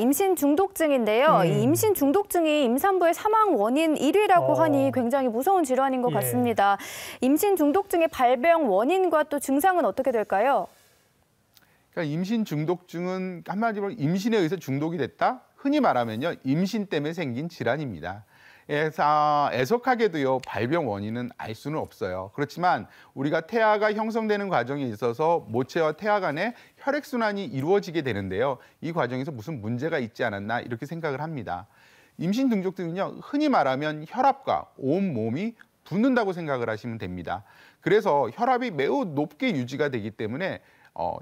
임신 중독증인데요. 이 임신 중독증이 임산부의 사망 원인 1위라고 하니 굉장히 무서운 질환인 것 같습니다. 임신 중독증의 발병 원인과 또 증상은 어떻게 될까요? 그러니까 임신 중독증은 한마디로 임신에 의해서 중독이 됐다? 흔히 말하면요, 임신 때문에 생긴 질환입니다. 그래서 애석하게도요, 발병 원인은 알 수는 없어요. 그렇지만 우리가 태아가 형성되는 과정에 있어서 모체와 태아 간의 혈액순환이 이루어지게 되는데요. 이 과정에서 무슨 문제가 있지 않았나 이렇게 생각을 합니다. 임신 중독증은요, 흔히 말하면 혈압과 온 몸이 붓는다고 생각을 하시면 됩니다. 그래서 혈압이 매우 높게 유지가 되기 때문에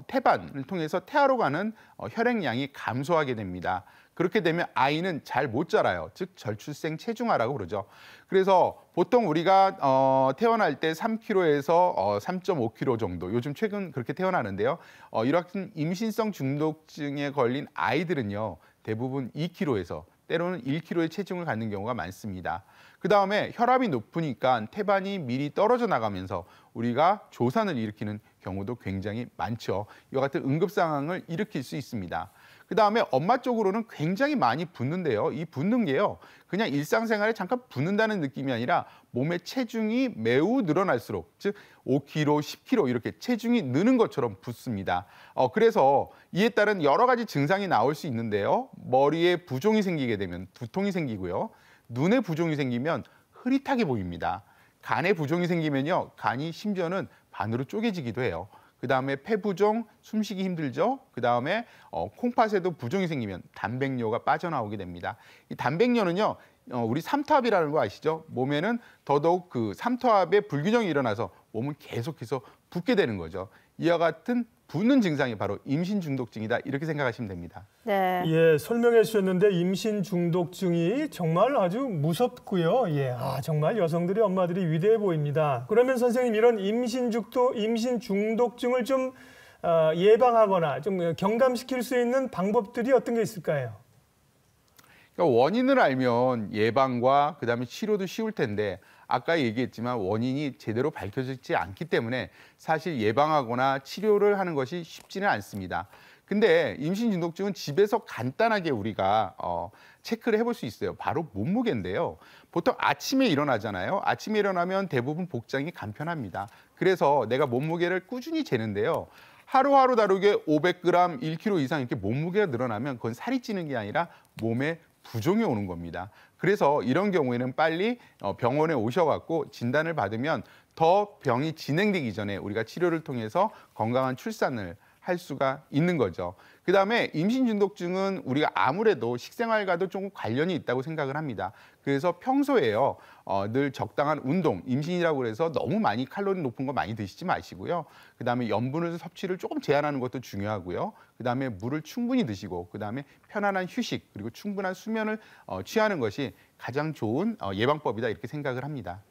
태반을 통해서 태아로 가는 혈액량이 감소하게 됩니다. 그렇게 되면 아이는 잘 못 자라요. 즉 절출생 체중아라고 그러죠. 그래서 보통 우리가 태어날 때 3kg에서 3.5kg 정도, 요즘 최근 그렇게 태어나는데요. 이렇게 임신성 중독증에 걸린 아이들은요, 대부분 2kg에서 때로는 1kg의 체중을 갖는 경우가 많습니다. 그다음에 혈압이 높으니까 태반이 미리 떨어져 나가면서 우리가 조산을 일으키는 경우도 굉장히 많죠. 이와 같은 응급 상황을 일으킬 수 있습니다. 그다음에 엄마 쪽으로는 굉장히 많이 붓는데요. 이 붓는 게요, 그냥 일상생활에 잠깐 붓는다는 느낌이 아니라 몸의 체중이 매우 늘어날수록, 즉 5kg, 10kg 이렇게 체중이 느는 것처럼 붓습니다. 그래서 이에 따른 여러 가지 증상이 나올 수 있는데요. 머리에 부종이 생기게 되면 두통이 생기고요. 눈에 부종이 생기면 흐릿하게 보입니다. 간에 부종이 생기면요, 간이 심지어는 반으로 쪼개지기도 해요. 그다음에 폐부종, 숨쉬기 힘들죠. 그다음에 콩팥에도 부종이 생기면 단백뇨가 빠져나오게 됩니다. 이 단백뇨는요, 우리 삼투압이라는 거 아시죠? 몸에는 더더욱 그 삼투압의 불균형이 일어나서 몸은 계속해서 붓게 되는 거죠. 이와 같은 붓는 증상이 바로 임신 중독증이다, 이렇게 생각하시면 됩니다. 네. 예, 설명해 주셨는데 임신 중독증이 정말 아주 무섭고요. 예, 정말 여성들이 엄마들이 위대해 보입니다. 그러면 선생님, 이런 임신 중독증을 좀 예방하거나 좀 경감시킬 수 있는 방법들이 어떤 게 있을까요? 그러니까 원인을 알면 예방과 그다음에 치료도 쉬울 텐데, 아까 얘기했지만 원인이 제대로 밝혀지지 않기 때문에 사실 예방하거나 치료를 하는 것이 쉽지는 않습니다. 근데 임신 중독증은 집에서 간단하게 우리가 체크를 해볼 수 있어요. 바로 몸무게인데요. 보통 아침에 일어나잖아요. 아침에 일어나면 대부분 복장이 간편합니다. 그래서 내가 몸무게를 꾸준히 재는데요. 하루하루 다르게 500g, 1kg 이상 이렇게 몸무게가 늘어나면 그건 살이 찌는 게 아니라 몸에 부종이 오는 겁니다. 그래서 이런 경우에는 빨리 병원에 오셔갖고 진단을 받으면 더 병이 진행되기 전에 우리가 치료를 통해서 건강한 출산을 할 수가 있는 거죠. 그다음에 임신 중독증은 우리가 아무래도 식생활과도 조금 관련이 있다고 생각을 합니다. 그래서 평소에요, 늘 적당한 운동, 임신이라고 해서 너무 많이 칼로리 높은 거 많이 드시지 마시고요. 그다음에 염분을 섭취를 조금 제한하는 것도 중요하고요. 그다음에 물을 충분히 드시고, 그다음에 편안한 휴식, 그리고 충분한 수면을 취하는 것이 가장 좋은 예방법이다, 이렇게 생각을 합니다.